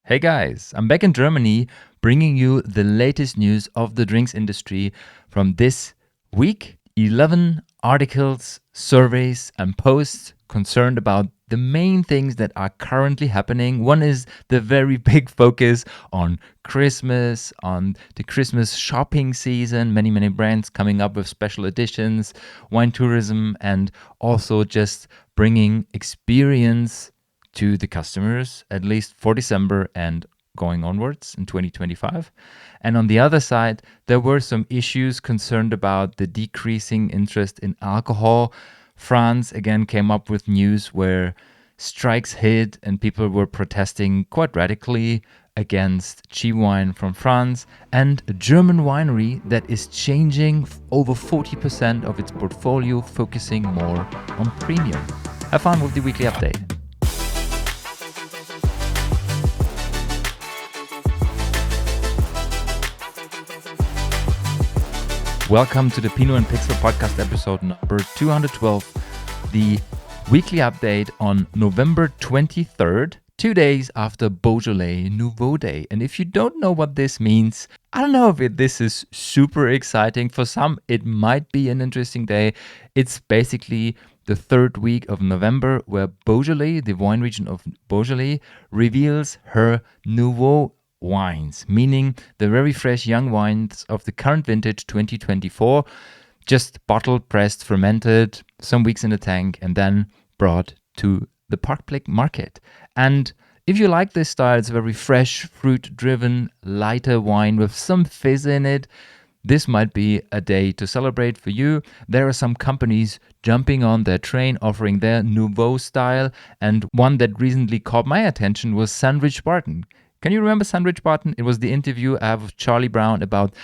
Hey guys, I'm back in Germany bringing you the latest news of the drinks industry from this week. 11 articles, surveys, and posts concerned about the main things that are currently happening. One is the very big focus on Christmas, on the Christmas shopping season. Many brands coming up with special editions, wine tourism, and also just bringing experience to the customers, at least for December and going onwards in 2025. And on the other side, there were some issues concerned about the decreasing interest in alcohol. France again came up with news where strikes hit and people were protesting quite radically against cheap wine from France, and a German winery that is changing over 40% of its portfolio, focusing more on premium. Have fun with the weekly update. Welcome to the Pinot and Pixel podcast episode number 212, the weekly update on November 23rd, 2 days after Beaujolais Nouveau Day. And if you don't know what this means, I don't know if this is super exciting. For some, it might be an interesting day. It's basically the third week of November where Beaujolais, the wine region of Beaujolais, reveals her Nouveau wines, meaning the very fresh young wines of the current vintage 2024, just bottled, pressed, fermented, some weeks in the tank, and then brought to the Park market. And if you like this style, it's a very fresh, fruit-driven, lighter wine with some fizz in it. This might be a day to celebrate for you. There are some companies jumping on their train, offering their Nouveau style, and one that recently caught my attention was Sandwich Barton. Can you remember Sandwich Barton? It was the interview I have with Charlie Brown about,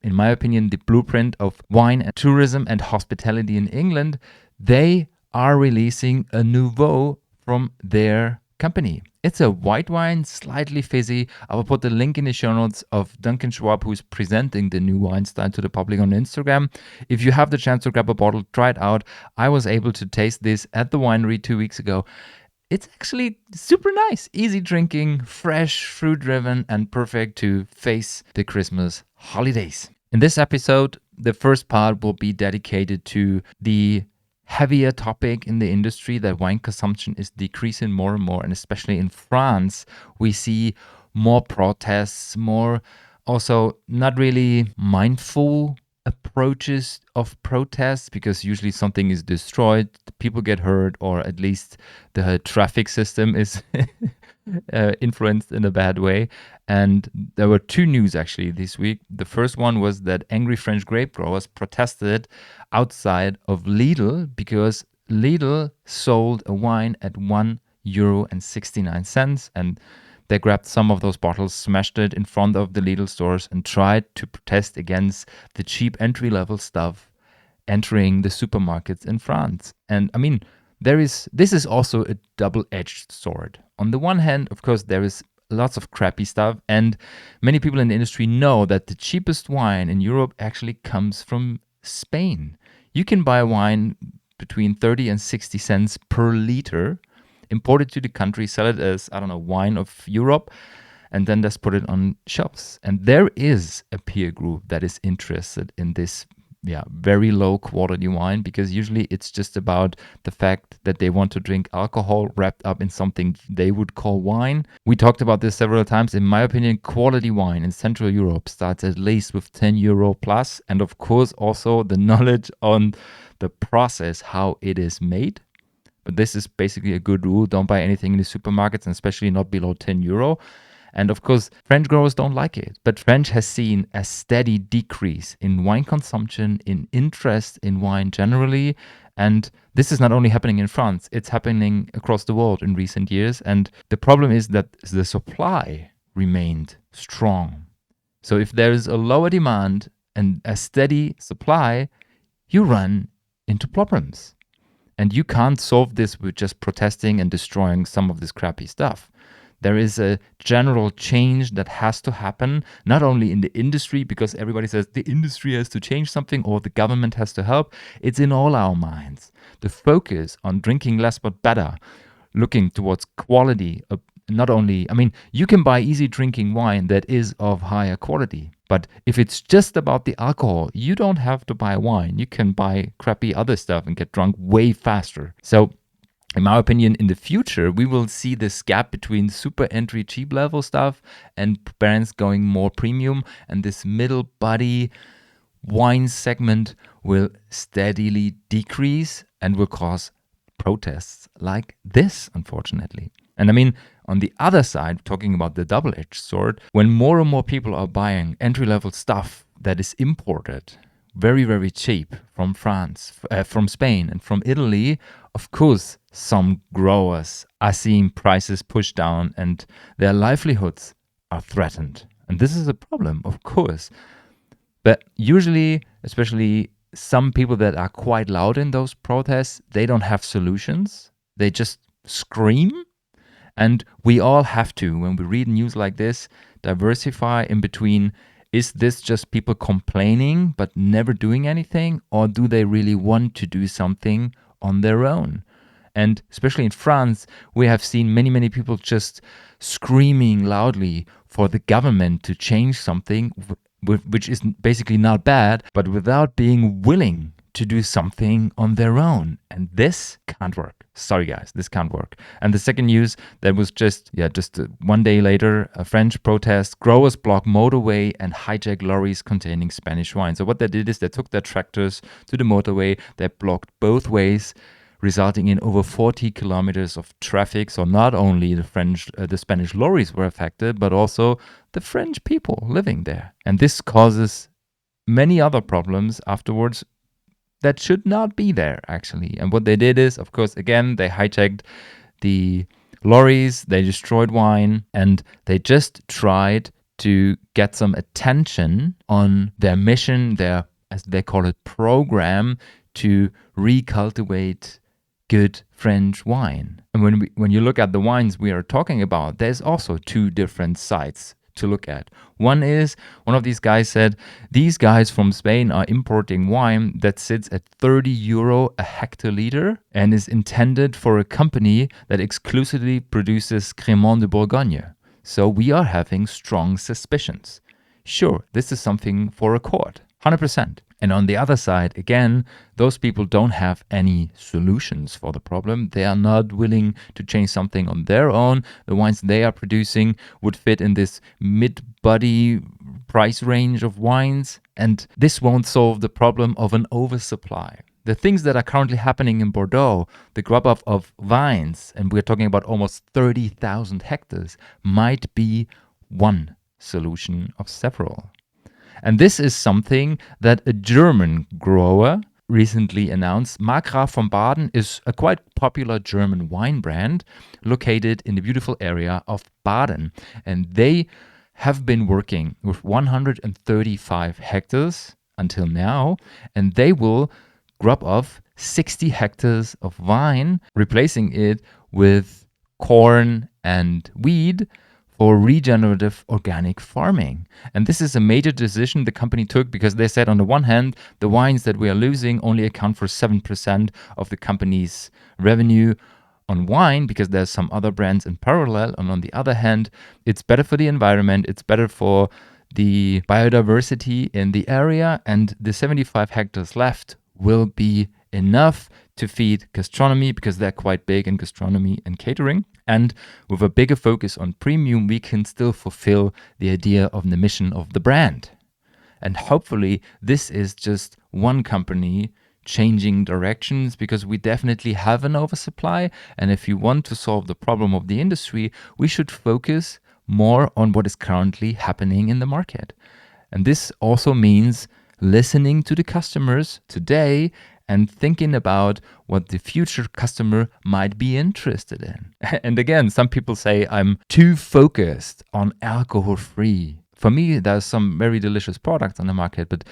in my opinion, the blueprint of wine and tourism and hospitality in England. They are releasing a Nouveau from their company. It's a white wine, slightly fizzy. I will put the link in the show notes of Duncan Schwab, who's presenting the new wine style to the public on Instagram. If you have the chance to grab a bottle, try it out. I was able to taste this at the winery 2 weeks ago. It's actually super nice, easy drinking, fresh, fruit-driven, and perfect to face the Christmas holidays. In this episode, the first part will be dedicated to the heavier topic in the industry that wine consumption is decreasing more and more, and especially in France, we see more protests, more also not really mindful approaches of protests, because usually something is destroyed, people get hurt, or at least the traffic system is influenced in a bad way. And there were two news actually this week. The first one was that angry French grape growers protested outside of Lidl because Lidl sold a wine at €1.69, and they grabbed some of those bottles, smashed it in front of the Lidl stores, and tried to protest against the cheap entry-level stuff entering the supermarkets in France. And I mean, this is also a double-edged sword. On the one hand, of course, there is lots of crappy stuff, and many people in the industry know that the cheapest wine in Europe actually comes from Spain. You can buy wine between 30 and 60 cents per liter, import it to the country, sell it as, wine of Europe, and then just put it on shelves. And there is a peer group that is interested in this very low quality wine, because usually it's just about the fact that they want to drink alcohol wrapped up in something they would call wine. We talked about this several times. In my opinion, quality wine in Central Europe starts at least with €10 plus. And of course, also the knowledge on the process, how it is made. But this is basically a good rule. Don't buy anything in the supermarkets, and especially not below €10. And of course, French growers don't like it. But French has seen a steady decrease in wine consumption, in interest in wine generally. And this is not only happening in France, it's happening across the world in recent years. And the problem is that the supply remained strong. So if there is a lower demand and a steady supply, you run into problems. And you can't solve this with just protesting and destroying some of this crappy stuff. There is a general change that has to happen, not only in the industry, because everybody says the industry has to change something or the government has to help. It's in all our minds. The focus on drinking less but better, looking towards quality, not only, I mean, you can buy easy drinking wine that is of higher quality. But if it's just about the alcohol, you don't have to buy wine. You can buy crappy other stuff and get drunk way faster. So in my opinion, in the future, we will see this gap between super entry cheap level stuff and brands going more premium, and this middle body wine segment will steadily decrease and will cause protests like this, unfortunately. And I mean, on the other side, talking about the double-edged sword, when more and more people are buying entry-level stuff that is imported very, very cheap from France, from Spain, and from Italy, of course, some growers are seeing prices pushed down and their livelihoods are threatened. And this is a problem, of course. But usually, especially some people that are quite loud in those protests, they don't have solutions. They just scream. And we all have to, when we read news like this, diversify in between. Is this just people complaining but never doing anything? Or do they really want to do something on their own? And especially in France, we have seen many, many people just screaming loudly for the government to change something, which is basically not bad, but without being willing to do something on their own. And this can't work. Sorry, guys, this can't work. And the second news that was just 1 day later, a French protest, growers block motorway and hijack lorries containing Spanish wine. So what they did is they took their tractors to the motorway, they blocked both ways, resulting in over 40 kilometers of traffic. So not only the Spanish lorries were affected, but also the French people living there. And this causes many other problems afterwards that should not be there, actually. And what they did is, of course, again, they hijacked the lorries, they destroyed wine, and they just tried to get some attention on their mission, their, as they call it, program to recultivate good French wine. And when you look at the wines we are talking about, there's also two different sides to look at. One of these guys said, these guys from Spain are importing wine that sits at 30 euro a hectoliter and is intended for a company that exclusively produces Crémant de Bourgogne. So we are having strong suspicions. Sure, this is something for a court, 100%. And on the other side, again, those people don't have any solutions for the problem. They are not willing to change something on their own. The wines they are producing would fit in this mid-body price range of wines. And this won't solve the problem of an oversupply. The things that are currently happening in Bordeaux, the crop of vines, and we're talking about almost 30,000 hectares, might be one solution of several. And this is something that a German grower recently announced. Markgraf von Baden is a quite popular German wine brand located in the beautiful area of Baden. And they have been working with 135 hectares until now, and they will crop off 60 hectares of vine, replacing it with corn and wheat for regenerative organic farming. And this is a major decision the company took because they said, on the one hand, the wines that we are losing only account for 7% of the company's revenue on wine because there's some other brands in parallel. And on the other hand, it's better for the environment, it's better for the biodiversity in the area, and the 75 hectares left will be enough to feed gastronomy because they're quite big in gastronomy and catering. And with a bigger focus on premium, we can still fulfill the idea of the mission of the brand. And hopefully this is just one company changing directions, because we definitely have an oversupply. And if you want to solve the problem of the industry, we should focus more on what is currently happening in the market. And this also means listening to the customers today and thinking about what the future customer might be interested in. And again, some people say I'm too focused on alcohol-free. For me, there's some very delicious products on the market, but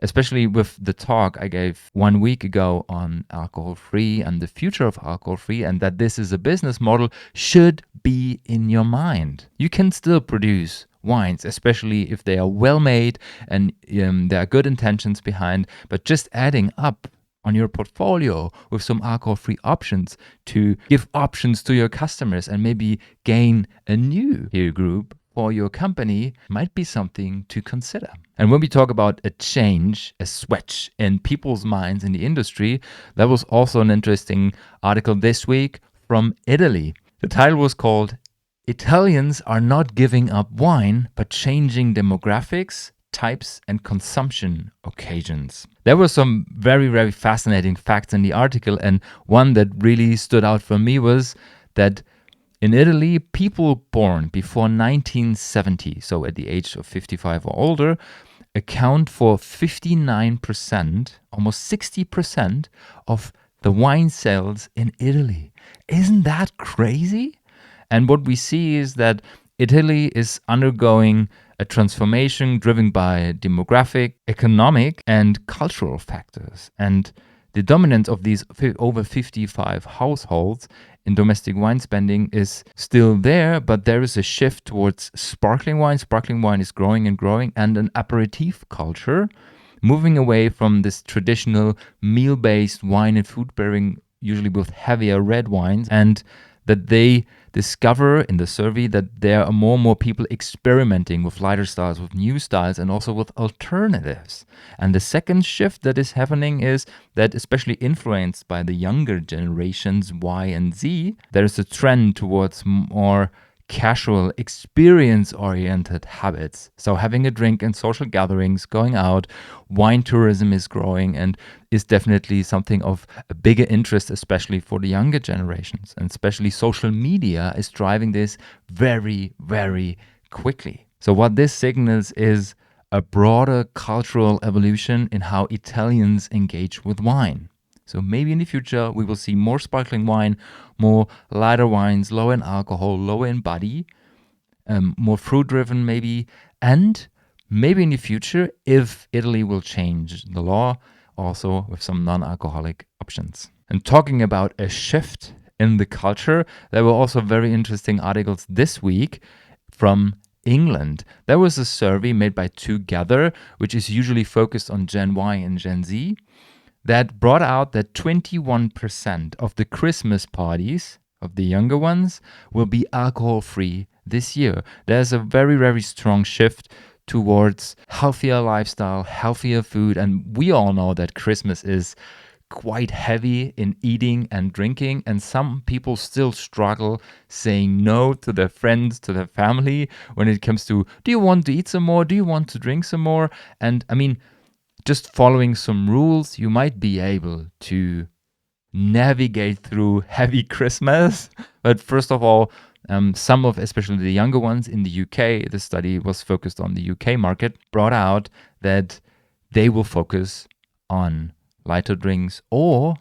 especially with the talk I gave 1 week ago on alcohol-free and the future of alcohol-free, and that this is a business model, should be in your mind. You can still produce wines, especially if they are well made and there are good intentions behind, but just adding up on your portfolio with some alcohol-free options to give options to your customers and maybe gain a new peer group for your company might be something to consider. And when we talk about a change, a switch in people's minds in the industry, that was also an interesting article this week from Italy. The title was called "Italians Are Not Giving Up Wine, but Changing Demographics, Types and Consumption Occasions." There were some very, very fascinating facts in the article, and one that really stood out for me was that in Italy, people born before 1970, so at the age of 55 or older, account for 59%, almost 60% of the wine sales in Italy. Isn't that crazy? And what we see is that Italy is undergoing a transformation driven by demographic, economic, and cultural factors. And the dominance of these over 55 households in domestic wine spending is still there, but there is a shift towards sparkling wine. Sparkling wine is growing and growing, and an aperitif culture, moving away from this traditional meal-based wine and food pairing, usually with heavier red wines, and that they discover in the survey that there are more and more people experimenting with lighter styles, with new styles, and also with alternatives. And the second shift that is happening is that, especially influenced by the younger generations, Y and Z, there is a trend towards more casual, experience-oriented habits. So having a drink in social gatherings, going out, wine tourism is growing and is definitely something of a bigger interest, especially for the younger generations. And especially social media is driving this very, very quickly. So what this signals is a broader cultural evolution in how Italians engage with wine. So maybe in the future, we will see more sparkling wine, more lighter wines, low in alcohol, low in body, more fruit-driven maybe, and maybe in the future, if Italy will change the law, also with some non-alcoholic options. And talking about a shift in the culture, there were also very interesting articles this week from England. There was a survey made by Together, which is usually focused on Gen Y and Gen Z, that brought out that 21% of the Christmas parties of the younger ones will be alcohol-free this year. There's a very, very strong shift towards healthier lifestyle, healthier food, and we all know that Christmas is quite heavy in eating and drinking, and some people still struggle saying no to their friends, to their family, when it comes to, do you want to eat some more? Do you want to drink some more? And I mean, just following some rules, you might be able to navigate through heavy Christmas. But first of all, some of, especially the younger ones in the UK, the study was focused on the UK market, brought out that they will focus on lighter drinks or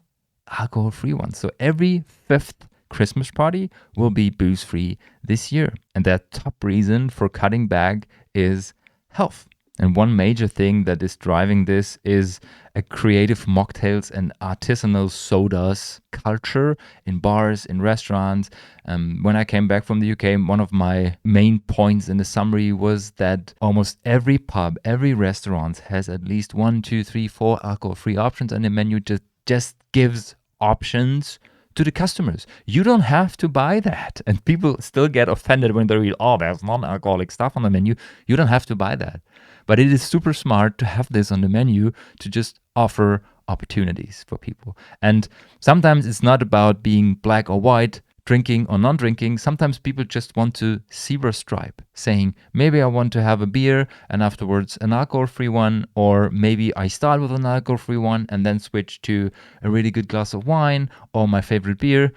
alcohol-free ones. So every fifth Christmas party will be booze-free this year. And their top reason for cutting back is health. And one major thing that is driving this is a creative mocktails and artisanal sodas culture in bars, in restaurants. When I came back from the UK, one of my main points in the summary was that almost every pub, every restaurant has at least 1, 2, 3, 4 alcohol-free options, and the menu just gives options to the customers. You don't have to buy that. And people still get offended when they read, oh, there's non-alcoholic stuff on the menu. You don't have to buy that. But it is super smart to have this on the menu to just offer opportunities for people. And sometimes it's not about being black or white, drinking or non-drinking. Sometimes people just want to zebra stripe, saying, maybe I want to have a beer and afterwards an alcohol-free one, or maybe I start with an alcohol-free one and then switch to a really good glass of wine or my favorite beer.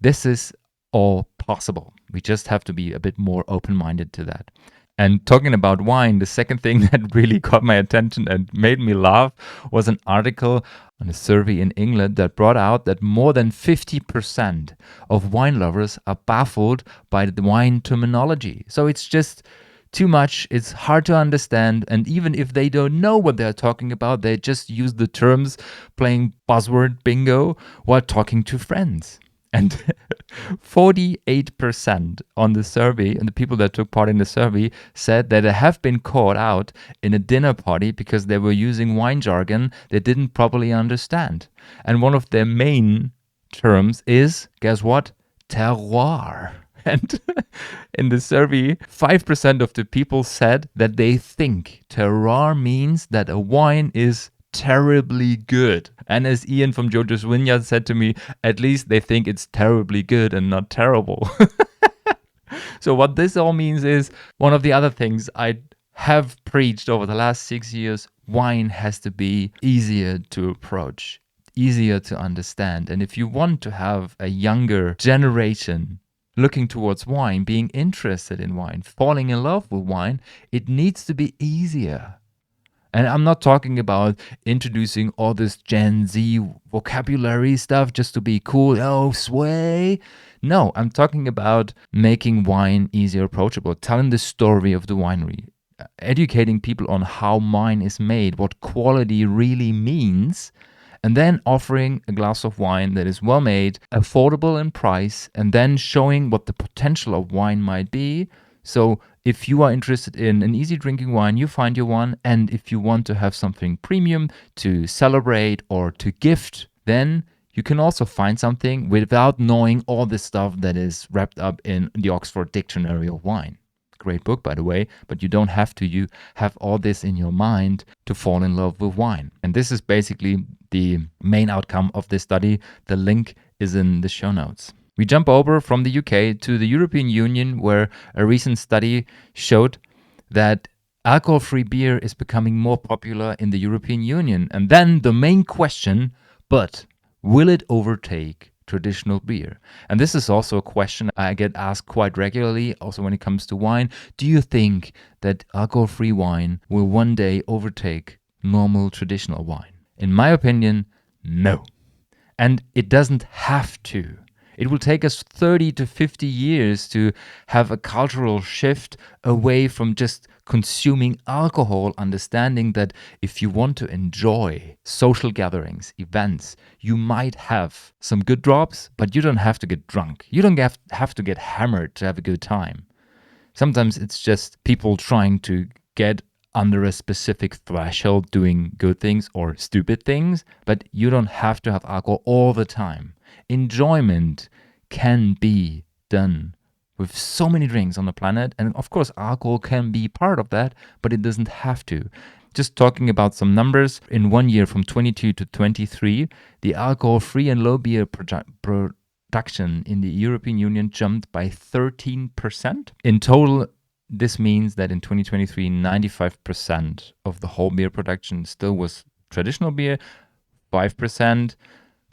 This is all possible. We just have to be a bit more open-minded to that. And talking about wine, the second thing that really caught my attention and made me laugh was an article on a survey in England that brought out that more than 50% of wine lovers are baffled by the wine terminology. So it's just too much, it's hard to understand, and even if they don't know what they're talking about, they just use the terms playing buzzword bingo while talking to friends. And 48% on the survey, and the people that took part in the survey, said that they have been caught out in a dinner party because they were using wine jargon they didn't properly understand. And one of their main terms is, guess what? Terroir. And in the survey, 5% of the people said that they think terroir means that a wine is terribly good. And as Ian from Jojo's Vineyard said to me, at least they think it's terribly good and not terrible. So what this all means is, one of the other things I have preached over the last 6 years, wine has to be easier to approach, easier to understand. And if you want to have a younger generation looking towards wine, being interested in wine, falling in love with wine, it needs to be easier. And I'm not talking about introducing all this Gen Z vocabulary stuff just to be cool. Oh, sway. No, I'm talking about making wine easier approachable, telling the story of the winery, educating people on how wine is made, what quality really means, and then offering a glass of wine that is well made, affordable in price, and then showing what the potential of wine might be. So if you are interested in an easy drinking wine, you find your one. And if you want to have something premium to celebrate or to gift, then you can also find something without knowing all the stuff that is wrapped up in the Oxford Dictionary of Wine. Great book, by the way, but you don't have to. You have all this in your mind to fall in love with wine. And this is basically the main outcome of this study. The link is in the show notes. We jump over from the UK to the European Union, where a recent study showed that alcohol-free beer is becoming more popular in the European Union. And then the main question, but will it overtake traditional beer? And this is also a question I get asked quite regularly, also when it comes to wine. Do you think that alcohol-free wine will one day overtake normal traditional wine? In my opinion, no. And it doesn't have to. It will take us 30 to 50 years to have a cultural shift away from just consuming alcohol, understanding that if you want to enjoy social gatherings, events, you might have some good drops, but you don't have to get drunk. You don't have to get hammered to have a good time. Sometimes it's just people trying to get under a specific threshold, doing good things or stupid things, but you don't have to have alcohol all the time. Enjoyment can be done with so many drinks on the planet, and of course alcohol can be part of that, but it doesn't have to. Just talking about some numbers, in 1 year from 22 to 23, the alcohol-free and low beer production in the European Union jumped by 13%. In total, this means that in 2023, 95% of the whole beer production still was traditional beer, 5%,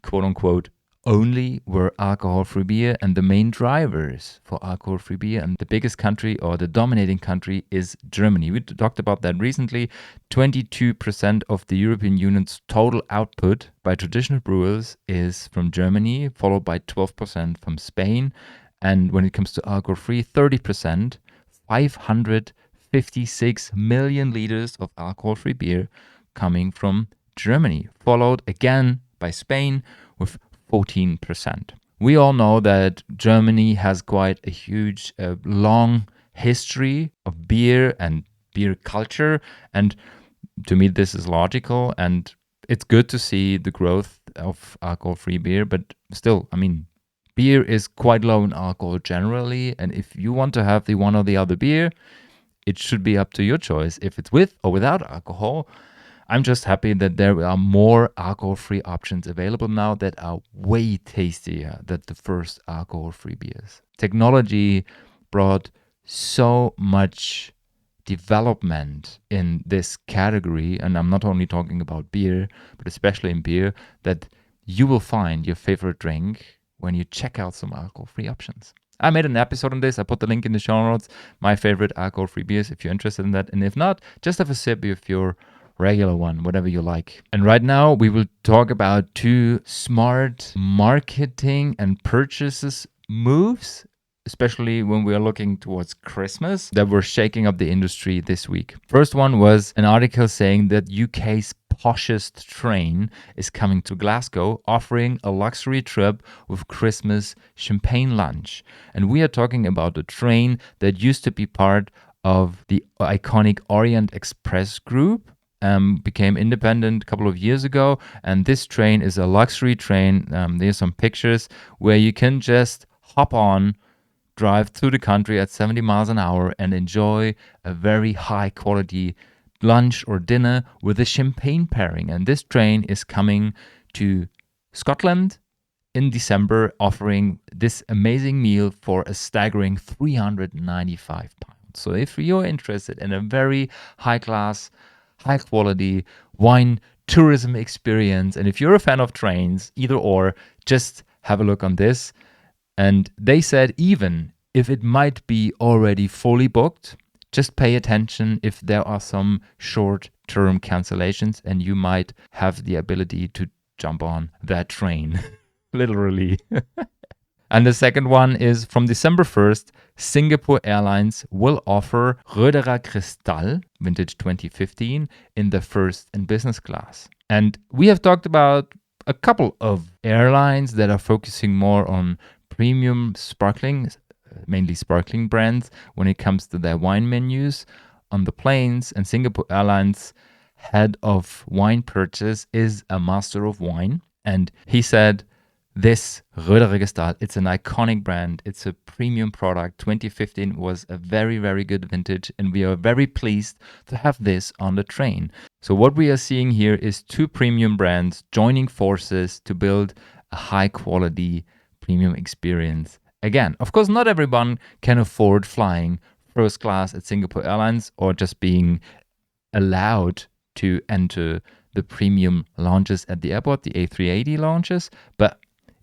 quote-unquote, only were alcohol-free beer, and the main drivers for alcohol-free beer, and the biggest country or the dominating country is Germany. We talked about that recently. 22% of the European Union's total output by traditional brewers is from Germany, followed by 12% from Spain. And when it comes to alcohol-free, 30%, 556 million liters of alcohol-free beer coming from Germany, followed again by Spain with 14%. We all know that Germany has quite a huge, long history of beer and beer culture, and to me this is logical, and it's good to see the growth of alcohol-free beer, but still, I mean, beer is quite low in alcohol generally, and if you want to have the one or the other beer, it should be up to your choice if it's with or without alcohol. I'm just happy that there are more alcohol-free options available now that are way tastier than the first alcohol-free beers. Technology brought so much development in this category, and I'm not only talking about beer, but especially in beer, that you will find your favorite drink when you check out some alcohol-free options. I made an episode on this. I put the link in the show notes. My favorite alcohol-free beers, if you're interested in that. And if not, just have a sip of your regular one, whatever you like. And right now we will talk about 2 smart marketing and purchases moves, especially when we are looking towards Christmas, that were shaking up the industry this week. First one was an article saying that UK's poshest train is coming to Glasgow, offering a luxury trip with Christmas champagne lunch. And we are talking about a train that used to be part of the iconic Orient Express group, became independent a couple of years ago. And this train is a luxury train. There's some pictures where you can just hop on, drive through the country at 70 miles an hour and enjoy a very high quality lunch or dinner with a champagne pairing. And this train is coming to Scotland in December, offering this amazing meal for a staggering £395. So if you're interested in a very high class, high quality wine tourism experience, and if you're a fan of trains, either or, just have a look on this. And they said even if it might be already fully booked, just pay attention if there are some short-term cancellations and you might have the ability to jump on that train, literally. And the second one is from December 1st, Singapore Airlines will offer Roederer Cristal, vintage 2015, in the first and business class. And we have talked about a couple of airlines that are focusing more on premium sparkling, mainly sparkling brands, when it comes to their wine menus on the planes. And Singapore Airlines head of wine purchase is a master of wine. And he said, this Roederer Cristal, it's an iconic brand. It's a premium product. 2015 was a very, very good vintage, and we are very pleased to have this on the train. So what we are seeing here is two premium brands joining forces to build a high quality premium experience. Again, of course, not everyone can afford flying first class at Singapore Airlines or just being allowed to enter the premium lounges at the airport, the A380 lounges, but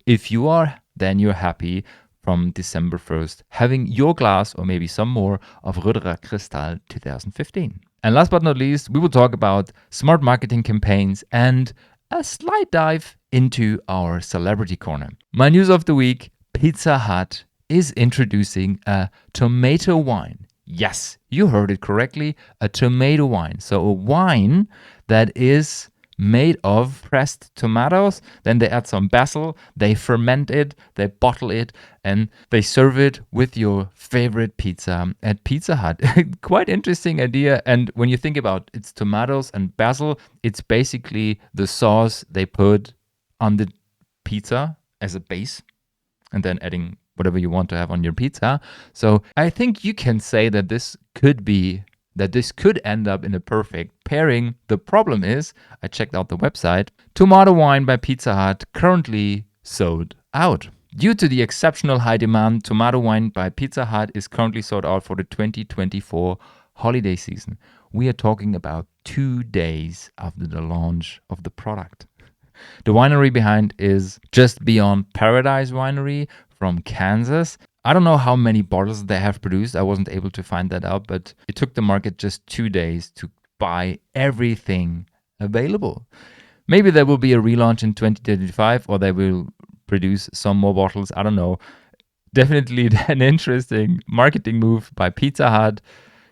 if you are, then you're happy from December 1st, having your glass or maybe some more of Roederer Cristal 2015. And last but not least, we will talk about smart marketing campaigns and a slight dive into our celebrity corner. My news of the week, Pizza Hut is introducing a tomato wine. Yes, you heard it correctly, a tomato wine. So a wine that is made of pressed tomatoes, then they add some basil, they ferment it, they bottle it, and they serve it with your favorite pizza at Pizza Hut. Quite interesting idea. And when you think about it's tomatoes and basil, it's basically the sauce they put on the pizza as a base and then adding whatever you want to have on your pizza. So I think you can say that this could end up in a perfect pairing. The problem is, I checked out the website, tomato wine by Pizza Hut currently sold out. Due to the exceptional high demand, tomato wine by Pizza Hut is currently sold out for the 2024 holiday season. We are talking about 2 days after the launch of the product. The winery behind is Just Beyond Paradise Winery from Kansas. I don't know how many bottles they have produced. I wasn't able to find that out, but it took the market just 2 days to buy everything available. Maybe there will be a relaunch in 2025 or they will produce some more bottles. I don't know. Definitely an interesting marketing move by Pizza Hut,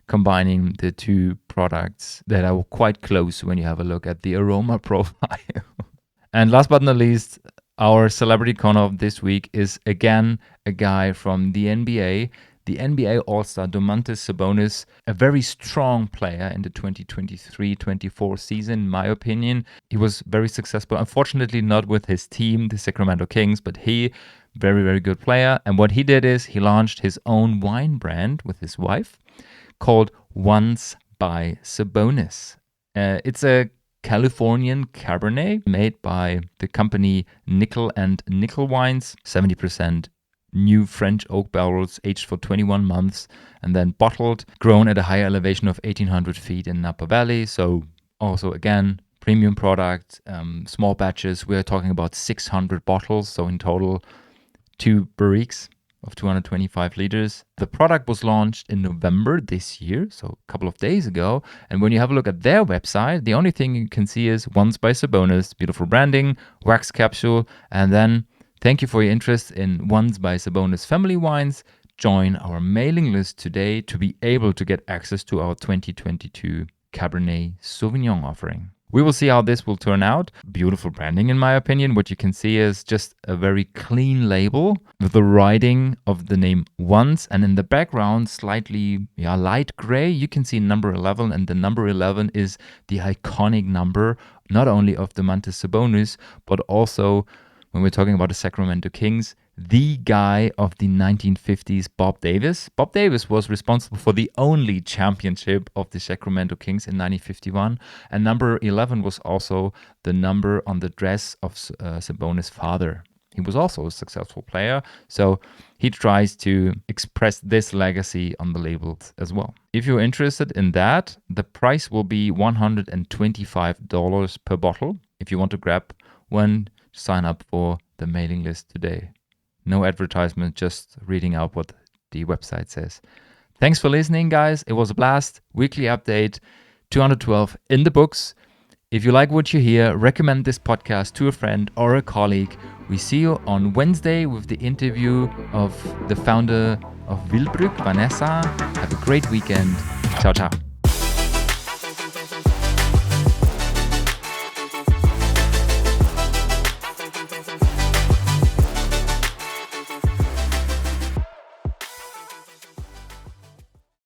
combining the two products that are quite close when you have a look at the aroma profile. And last but not least, our celebrity corner of this week is again a guy from the NBA. The NBA All-Star Domantas Sabonis, a very strong player in the 2023-24 season, in my opinion. He was very successful, unfortunately not with his team, the Sacramento Kings, but he, very, very good player. And what he did is he launched his own wine brand with his wife called Once by Sabonis. It's a Californian Cabernet made by the company Nickel and Nickel Wines, 70% new French oak barrels aged for 21 months and then bottled, grown at a higher elevation of 1,800 feet in Napa Valley. So also again, premium product, small batches. We're talking about 600 bottles. So in total, 2 barriques of 225 liters. The product was launched in November this year, so a couple of days ago. And when you have a look at their website, the only thing you can see is Once by Sabonis, beautiful branding, wax capsule, and then thank you for your interest in Once by Sabonis family wines. Join our mailing list today to be able to get access to our 2022 Cabernet Sauvignon offering. We will see how this will turn out. Beautiful branding, in my opinion. What you can see is just a very clean label with the writing of the name once, and in the background, slightly light gray, you can see number 11, and the number 11 is the iconic number, not only of the Mantis Sabonis, but also, when we're talking about the Sacramento Kings, the guy of the 1950s, Bob Davis. Bob Davis was responsible for the only championship of the Sacramento Kings in 1951. And number 11 was also the number on the dress of Sabonis' father. He was also a successful player, so he tries to express this legacy on the labels as well. If you're interested in that, the price will be $125 per bottle. If you want to grab one, sign up for the mailing list today. No advertisement, just reading out what the website says. Thanks for listening, guys. It was a blast. Weekly update 212 in the books. If you like what you hear, recommend this podcast to a friend or a colleague. We see you on Wednesday with the interview of the founder of Wilbrück, Vanessa. Have a great weekend. Ciao, ciao.